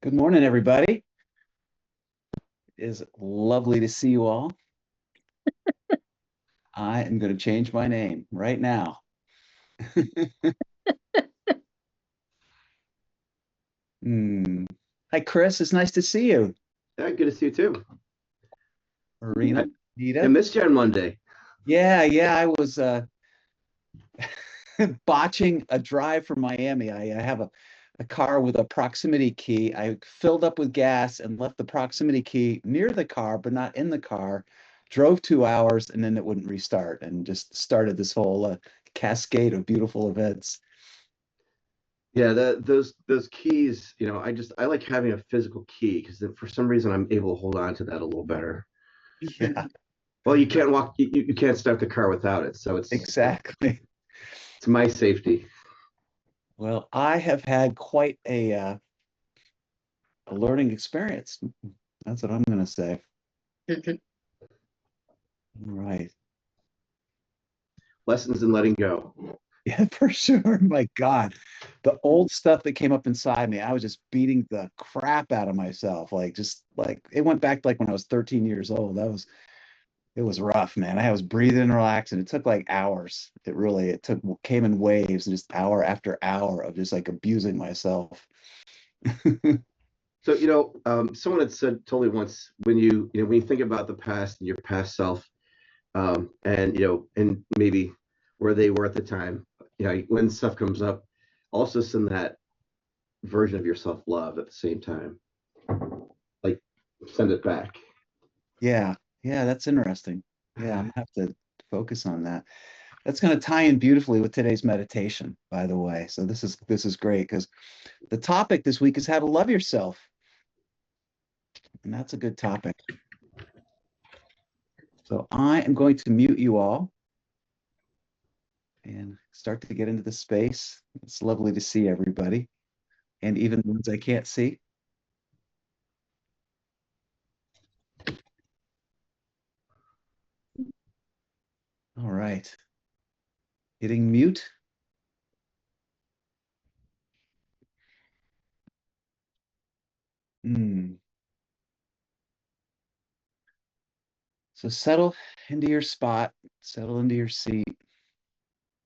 Good morning, everybody. It is lovely to see you all. I am going to change my name right now. Hmm. Hi, Chris. It's nice to see you. Yeah, good to see you too. Marina, I Nita. missed you on Monday. Yeah. I was botching a drive from Miami. I have a car with a proximity key. I filled up with gas and left the proximity key near the car, but not in the car. Drove 2 hours and then it wouldn't restart and just started this whole cascade of beautiful events. Yeah, those keys, I like having a physical key because for some reason I'm able to hold on to that a little better. Yeah, Well, you can't walk, you can't start the car without it, so exactly. it's my safety. Well, I have had quite a learning experience. That's what I'm going to say. All right. Lessons in letting go. Yeah, for sure. My God. The old stuff that came up inside me, I was just beating the crap out of myself. Like just like it went back to like when I was 13 years old. It was rough, man. I was breathing and relaxing. It took like hours. It came in waves and just hour after hour of just like abusing myself. So, someone had said totally once when you think about the past and your past self, and maybe where they were at the time, when stuff comes up, also send that version of yourself love at the same time. Like send it back. Yeah, yeah, that's interesting. Yeah, I'm gonna have to focus on that. That's going to tie in beautifully with today's meditation, by the way. So this is great because the topic this week is how to love yourself, and that's a good topic. So I am going to mute you all and start to get into the space. It's lovely to see everybody, and even the ones I can't see. All right, hitting mute. Hmm. So settle into your spot, settle into your seat,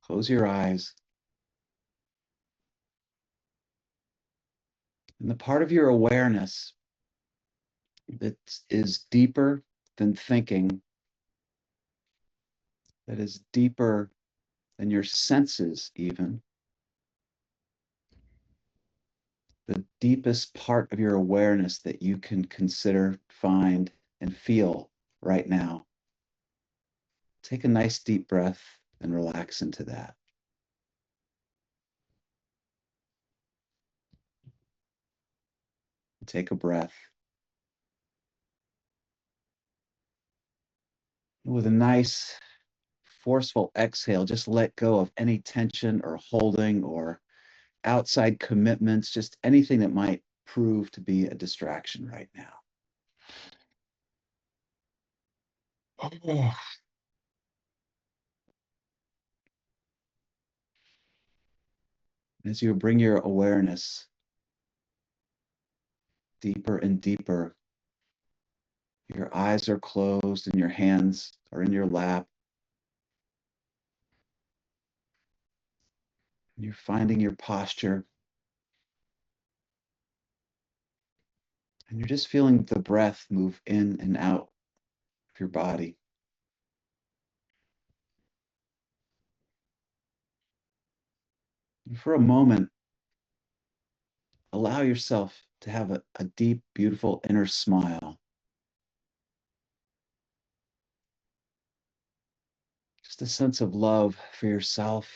close your eyes. And the part of your awareness that is deeper than thinking, that is deeper than your senses, even the deepest part of your awareness that you can consider, find, and feel right now. Take a nice deep breath and relax into that. Take a breath. With a nice, forceful exhale, just let go of any tension or holding or outside commitments, just anything that might prove to be a distraction right now. As you bring your awareness deeper and deeper, your eyes are closed and your hands are in your lap. You're finding your posture and you're just feeling the breath move in and out of your body. And for a moment, allow yourself to have a deep, beautiful inner smile. Just a sense of love for yourself,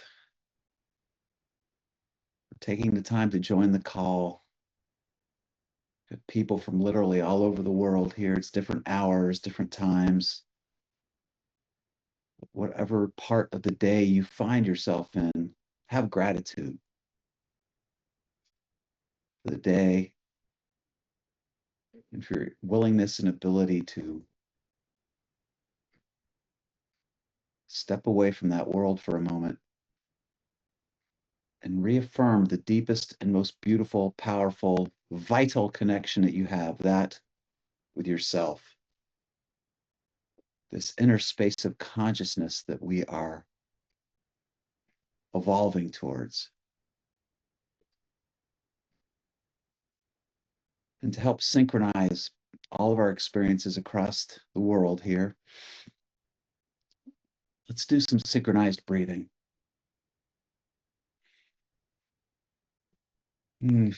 for taking the time to join the call. People from literally all over the world here. It's different hours, different times. Whatever part of the day you find yourself in, have gratitude for the day and for your willingness and ability to step away from that world for a moment and reaffirm the deepest and most beautiful, powerful, vital connection that you have, that with yourself. This inner space of consciousness that we are evolving towards. And to help synchronize all of our experiences across the world here, let's do some synchronized breathing. We're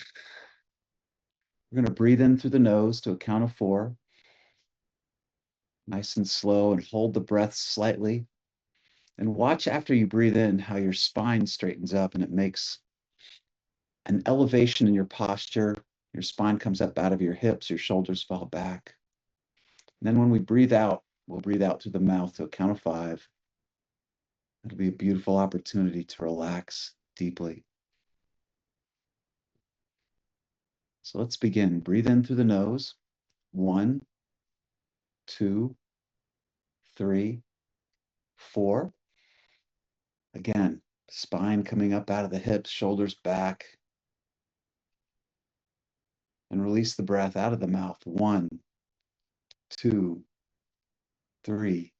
going to breathe in through the nose to a count of 4. Nice and slow, and hold the breath slightly. And watch after you breathe in how your spine straightens up and it makes an elevation in your posture. Your spine comes up out of your hips, your shoulders fall back. And then when we breathe out, we'll breathe out through the mouth to a count of 5. It'll be a beautiful opportunity to relax deeply. So let's begin. Breathe in through the nose. 1, 2, 3, 4. Again, spine coming up out of the hips, shoulders back. And release the breath out of the mouth. 1, 2, 3,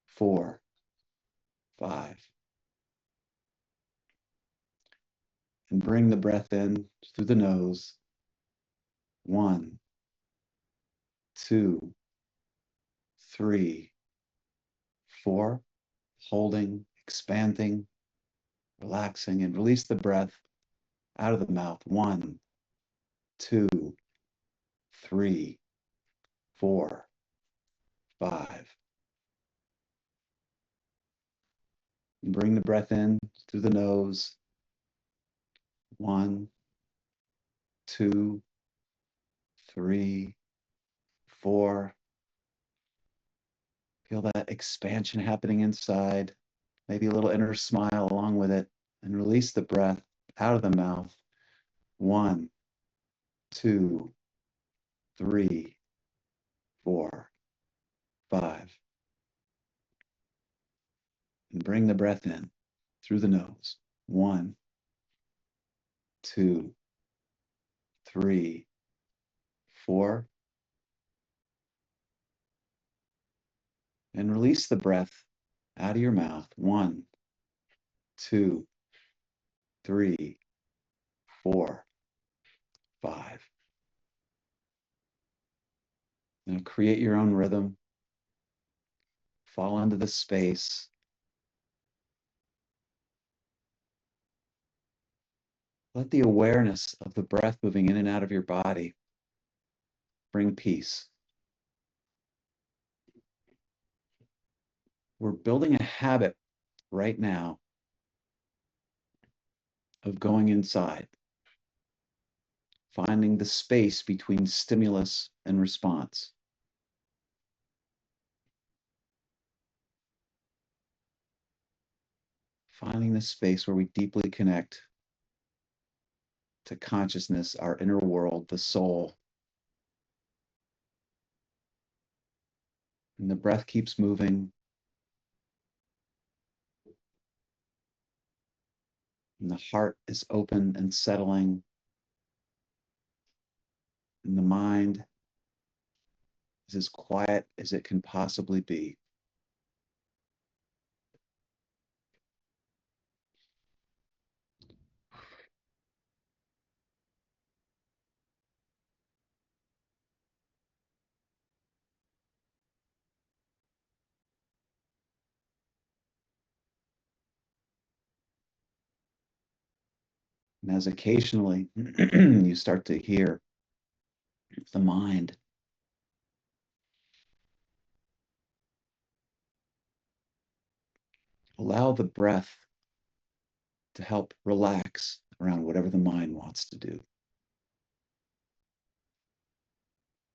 4, 5. And bring the breath in through the nose. 1, 2, 3, 4. Holding, expanding, relaxing, and release the breath out of the mouth. 1, 2, 3, 4, 5. And bring the breath in through the nose. 1, 2, 3, 4. Feel that expansion happening inside, maybe a little inner smile along with it, and release the breath out of the mouth. 1, 2, 3, 4, 5. And bring the breath in through the nose. 1, 2, 3, 4. And release the breath out of your mouth. 1, 2, 3, 4, 5. Now create your own rhythm. Fall into the space. Let the awareness of the breath moving in and out of your body bring peace. We're building a habit right now of going inside, finding the space between stimulus and response. Finding the space where we deeply connect to consciousness, our inner world, the soul. And the breath keeps moving. And the heart is open and settling. And the mind is as quiet as it can possibly be. And as occasionally you start to hear the mind, allow the breath to help relax around whatever the mind wants to do.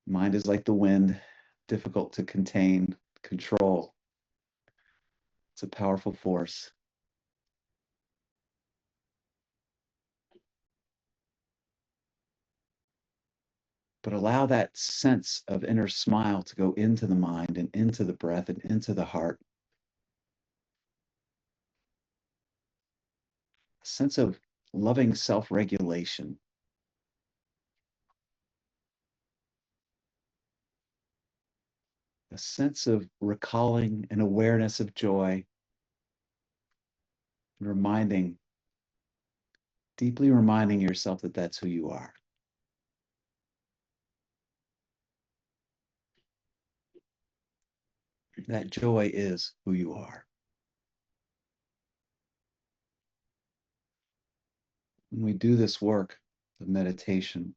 Mind is like the wind, difficult to contain, control. It's a powerful force. But allow that sense of inner smile to go into the mind and into the breath and into the heart. a sense of loving self-regulation, a sense of recalling an awareness of joy, and deeply reminding yourself that that's who you are. That joy is who you are. When we do this work of meditation,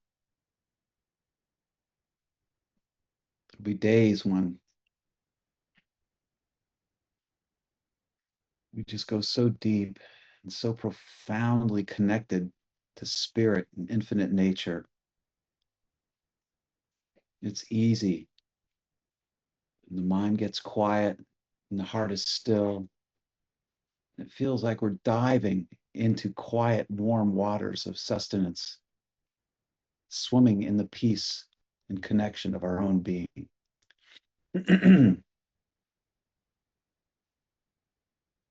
there'll be days when we just go so deep and so profoundly connected to spirit and infinite nature. It's easy. And the mind gets quiet and the heart is still. It feels like we're diving into quiet, warm waters of sustenance, swimming in the peace and connection of our own being.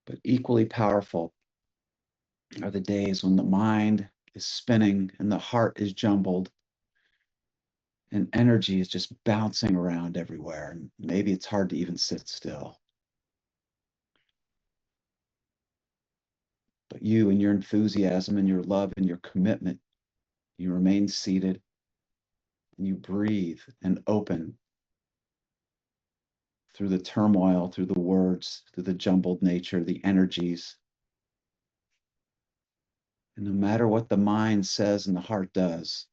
But equally powerful are the days when the mind is spinning and the heart is jumbled and energy is just bouncing around everywhere. And maybe it's hard to even sit still. But you and your enthusiasm and your love and your commitment, you remain seated and you breathe and open through the turmoil, through the words, through the jumbled nature, the energies. And no matter what the mind says and the heart does,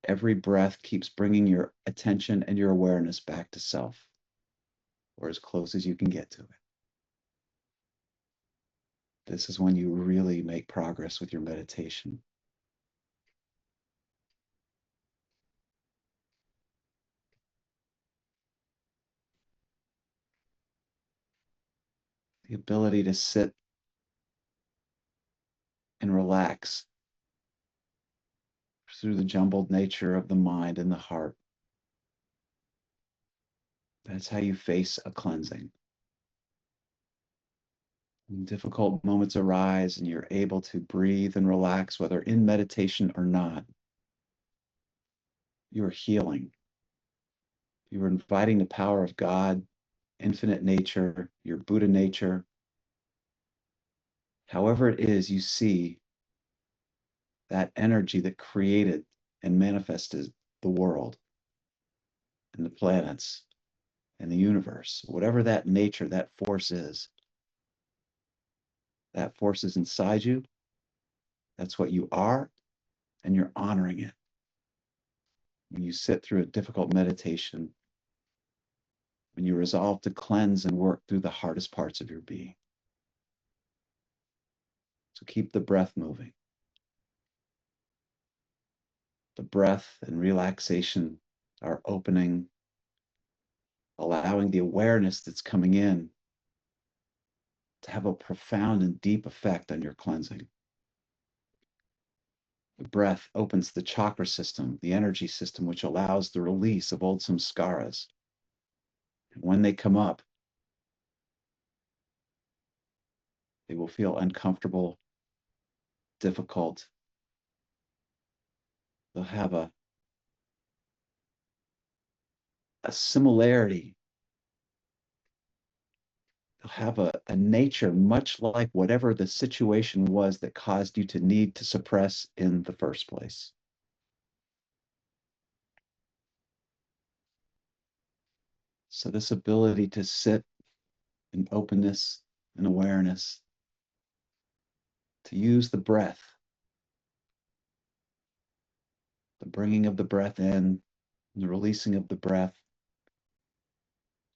every breath keeps bringing your attention and your awareness back to self, or as close as you can get to it. This is when you really make progress with your meditation. The ability to sit and relax through the jumbled nature of the mind and the heart. That's how you face a cleansing. When difficult moments arise and you're able to breathe and relax, whether in meditation or not, you're healing. You're inviting the power of God, infinite nature, your Buddha nature. However it is you see that energy that created and manifested the world and the planets and the universe, whatever that nature, that force is inside you. That's what you are, and you're honoring it. When you sit through a difficult meditation, when you resolve to cleanse and work through the hardest parts of your being. So keep the breath moving. The breath and relaxation are opening, allowing the awareness that's coming in to have a profound and deep effect on your cleansing. The breath opens the chakra system, the energy system, which allows the release of old samskaras. And when they come up, they will feel uncomfortable, difficult. They'll have a similarity. They'll have a nature much like whatever the situation was that caused you to need to suppress in the first place. So this ability to sit in openness and awareness, to use the breath, the bringing of the breath in, and the releasing of the breath,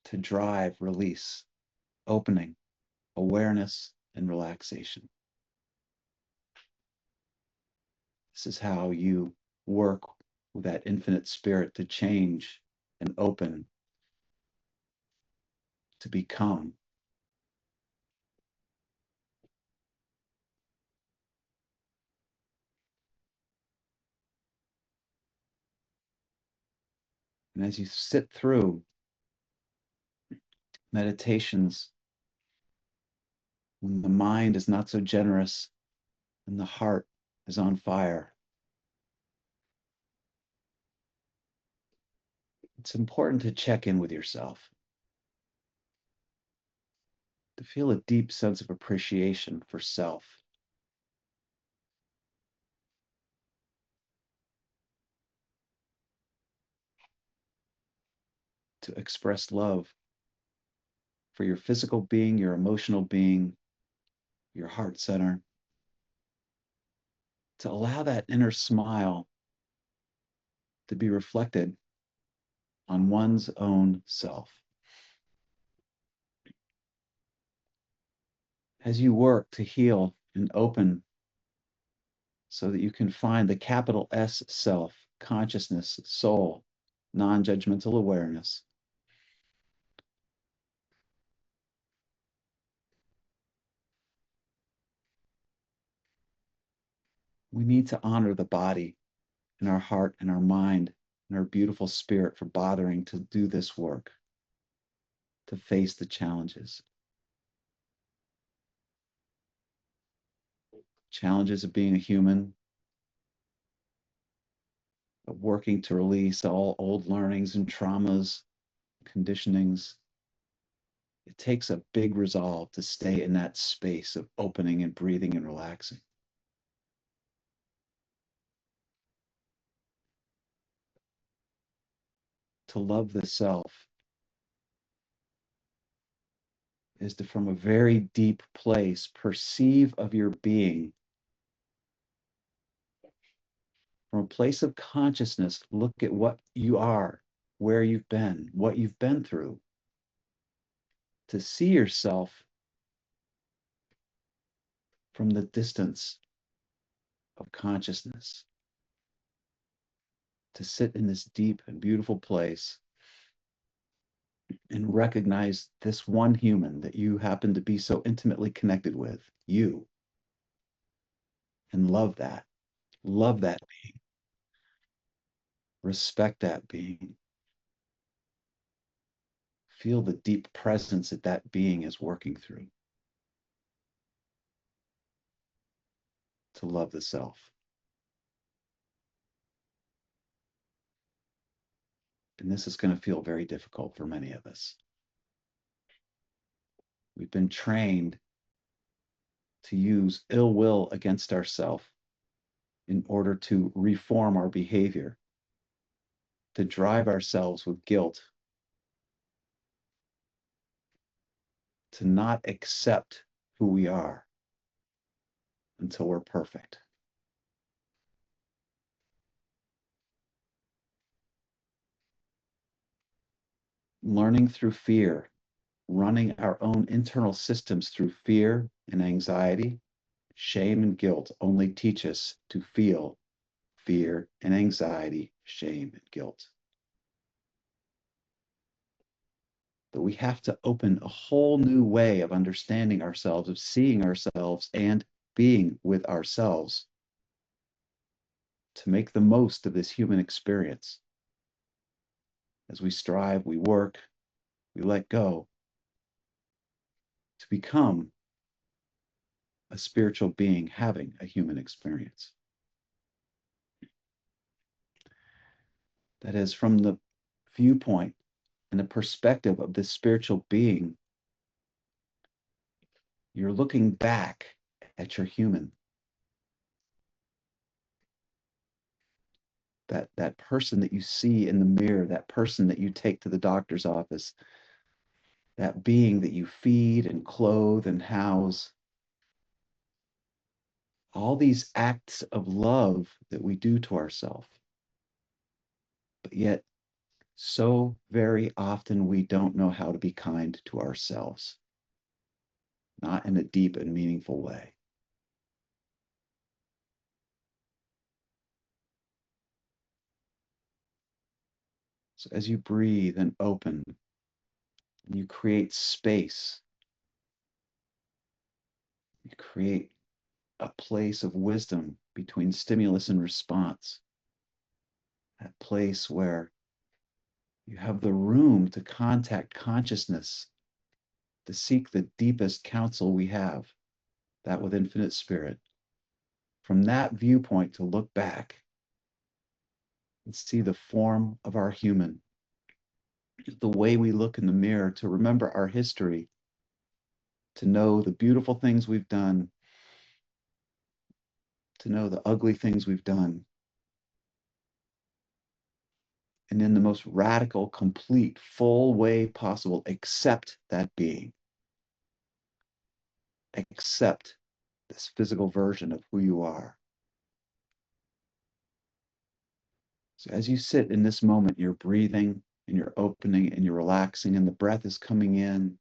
to drive release, opening, awareness, and relaxation. This is how you work with that infinite spirit to change and open, to become. And as you sit through meditations, when the mind is not so generous and the heart is on fire. It's important to check in with yourself, to feel a deep sense of appreciation for self, to express love for your physical being, your emotional being, your heart center, to allow that inner smile to be reflected on one's own self. As you work to heal and open so that you can find the capital S self, consciousness, soul, non judgmental awareness, we need to honor the body and our heart and our mind and our beautiful spirit for bothering to do this work, to face the challenges. Challenges of being a human, of working to release all old learnings and traumas, conditionings. It takes a big resolve to stay in that space of opening and breathing and relaxing. To love the self is to, from a very deep place, perceive of your being. From a place of consciousness, look at what you are, where you've been, what you've been through. To see yourself from the distance of consciousness. To sit in this deep and beautiful place and recognize this one human that you happen to be so intimately connected with, you, and love that. Love that being. Respect that being. Feel the deep presence that that being is working through. To love the self. And this is going to feel very difficult for many of us. We've been trained to use ill will against ourselves in order to reform our behavior, to drive ourselves with guilt, to not accept who we are until we're perfect. Learning through fear, running our own internal systems through fear and anxiety, shame and guilt only teach us to feel fear and anxiety, shame and guilt. But we have to open a whole new way of understanding ourselves, of seeing ourselves and being with ourselves to make the most of this human experience. As we strive, we work, we let go to become a spiritual being having a human experience. That is, from the viewpoint and the perspective of this spiritual being, you're looking back at your human. That person that you see in the mirror, that person that you take to the doctor's office, that being that you feed and clothe and house. All these acts of love that we do to ourselves. But yet, so very often we don't know how to be kind to ourselves, not in a deep and meaningful way. So as you breathe and open, and you create space, you create a place of wisdom between stimulus and response, that place where you have the room to contact consciousness, to seek the deepest counsel we have, that with infinite spirit. from that viewpoint to look back and see the form of our human, the way we look in the mirror, to remember our history, to know the beautiful things we've done, to know the ugly things we've done, and in the most radical, complete, full way possible, accept that being, accept this physical version of who you are. So as you sit in this moment, you're breathing and you're opening and you're relaxing, and the breath is coming in,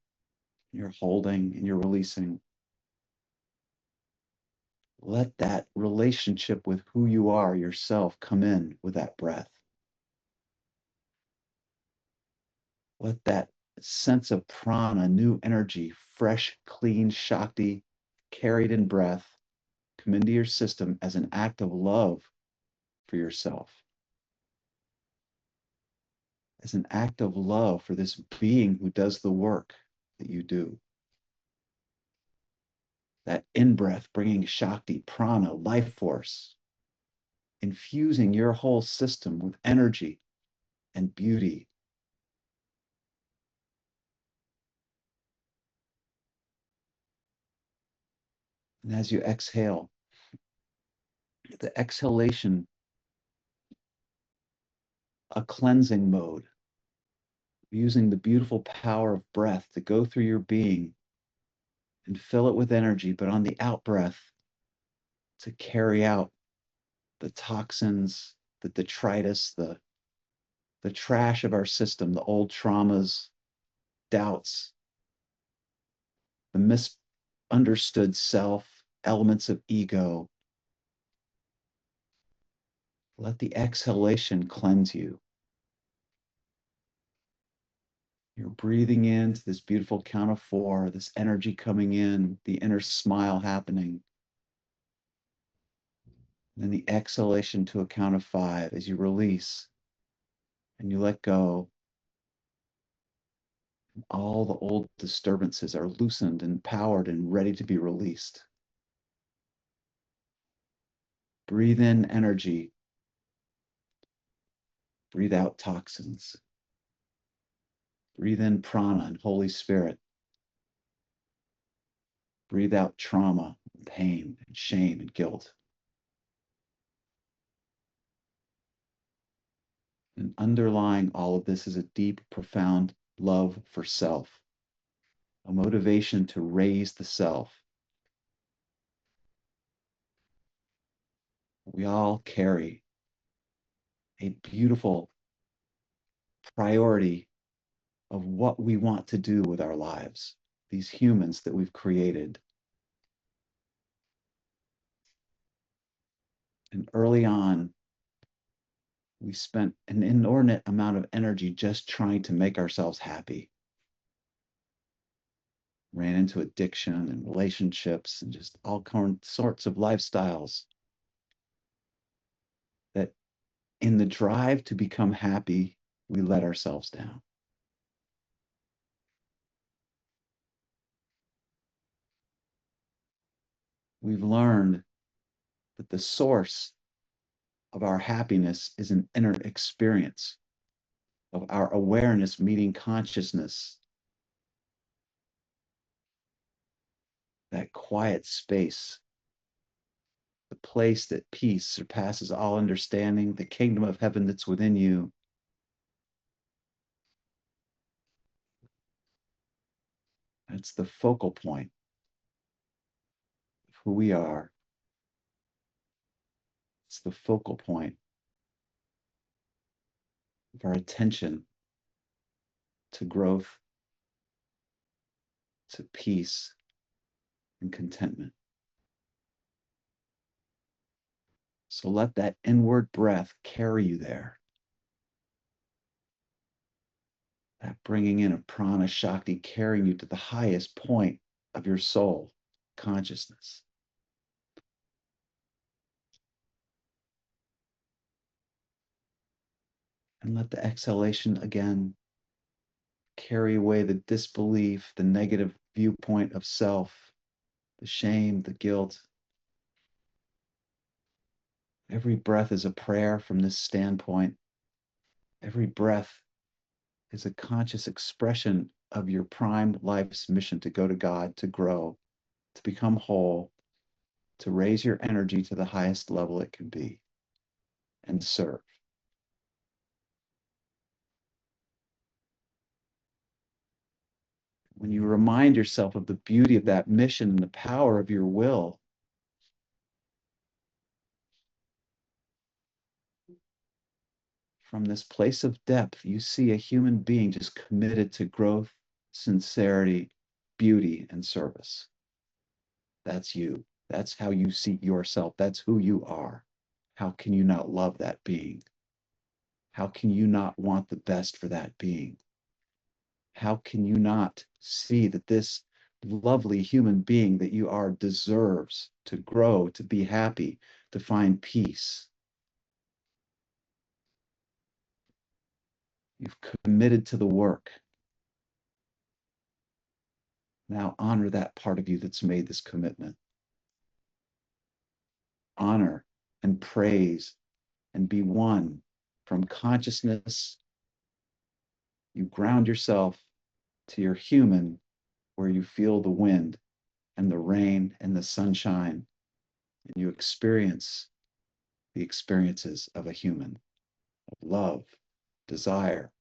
you're holding and you're releasing. Let that relationship with who you are yourself come in with that breath. Let that sense of prana, new energy, fresh, clean Shakti carried in breath come into your system as an act of love for yourself, as an act of love for this being who does the work that you do. That in-breath bringing Shakti, prana, life force, infusing your whole system with energy and beauty. And as you exhale, the exhalation, a cleansing mode, using the beautiful power of breath to go through your being and fill it with energy, but on the out breath, to carry out the toxins, the detritus, the trash of our system, the old traumas, doubts, the misunderstood self, elements of ego. Let the exhalation cleanse you. You're breathing into this beautiful count of 4, this energy coming in, the inner smile happening. And then the exhalation to a count of 5 as you release and you let go. All the old disturbances are loosened, empowered, and ready to be released. Breathe in energy. Breathe out toxins. Breathe in prana and Holy Spirit. Breathe out trauma, and pain, and shame, and guilt. And underlying all of this is a deep, profound love for self, a motivation to raise the self. We all carry a beautiful priority of what we want to do with our lives, these humans that we've created. And early on, we spent an inordinate amount of energy just trying to make ourselves happy. Ran into addiction and relationships and just all sorts of lifestyles that in the drive to become happy, we let ourselves down. We've learned that the source of our happiness is an inner experience of our awareness meeting consciousness, that quiet space, the place that peace surpasses all understanding, the kingdom of heaven that's within you. That's the focal point of who we are. It's the focal point of our attention to growth, to peace and contentment. So let that inward breath carry you there. That bringing in of prana shakti, carrying you to the highest point of your soul consciousness. And let the exhalation again carry away the disbelief, the negative viewpoint of self, the shame, the guilt. Every breath is a prayer from this standpoint. Every breath is a conscious expression of your prime life's mission to go to God, to grow, to become whole, to raise your energy to the highest level it can be, and serve. When you remind yourself of the beauty of that mission and the power of your will, from this place of depth, you see a human being just committed to growth, sincerity, beauty, and service. That's you. That's how you see yourself. That's who you are. How can you not love that being? How can you not want the best for that being? How can you not see that this lovely human being that you are deserves to grow, to be happy, to find peace? You've committed to the work. Now honor that part of you that's made this commitment. Honor and praise and be one from consciousness. You ground yourself to your human where you feel the wind and the rain and the sunshine, and you experience the experiences of a human, of love, desire,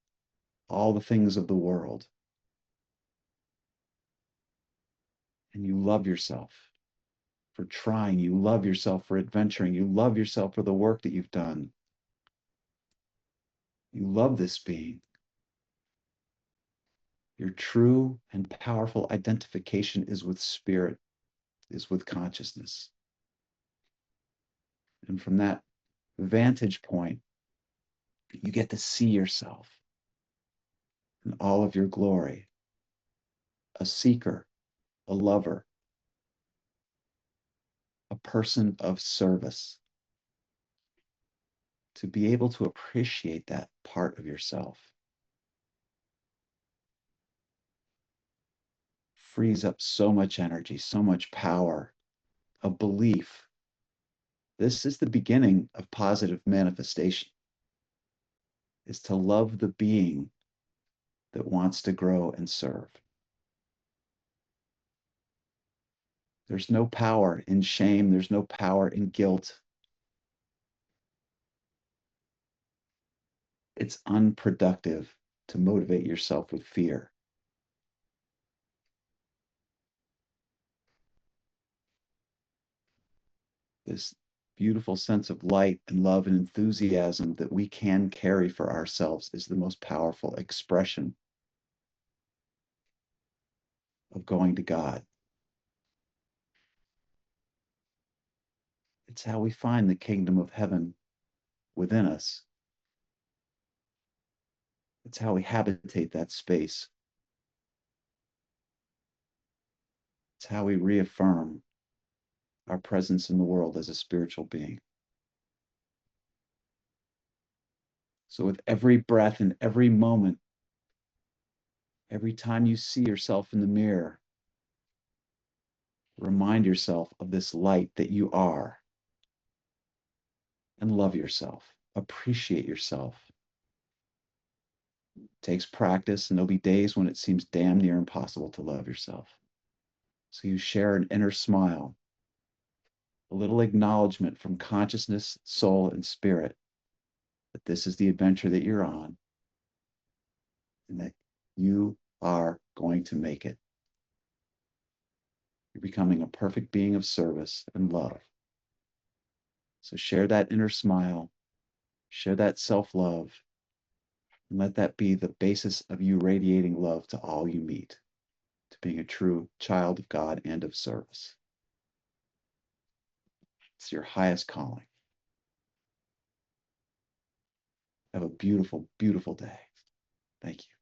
all the things of the world. And you love yourself for trying. You love yourself for adventuring. You love yourself for the work that you've done. You love this being. Your true and powerful identification is with spirit, is with consciousness. And from that vantage point, you get to see yourself in all of your glory, a seeker, a lover, a person of service. To be able to appreciate that part of yourself frees up so much energy, so much power, a belief. This is the beginning of positive manifestation, is to love the being that wants to grow and serve. There's no power in shame. There's no power in guilt. It's unproductive to motivate yourself with fear. This beautiful sense of light and love and enthusiasm that we can carry for ourselves is the most powerful expression of going to God. It's how we find the kingdom of heaven within us. It's how we habitate that space. It's how we reaffirm our presence in the world as a spiritual being. So with every breath and every moment, every time you see yourself in the mirror, remind yourself of this light that you are and love yourself. Appreciate yourself. It takes practice, and there'll be days when it seems damn near impossible to love yourself. So you share an inner smile, a little acknowledgement from consciousness, soul, and spirit that this is the adventure that you're on and that you are going to make it. You're becoming a perfect being of service and love. So share that inner smile, share that self-love, and let that be the basis of you radiating love to all you meet, to being a true child of God and of service. It's your highest calling. Have a beautiful, beautiful day. Thank you.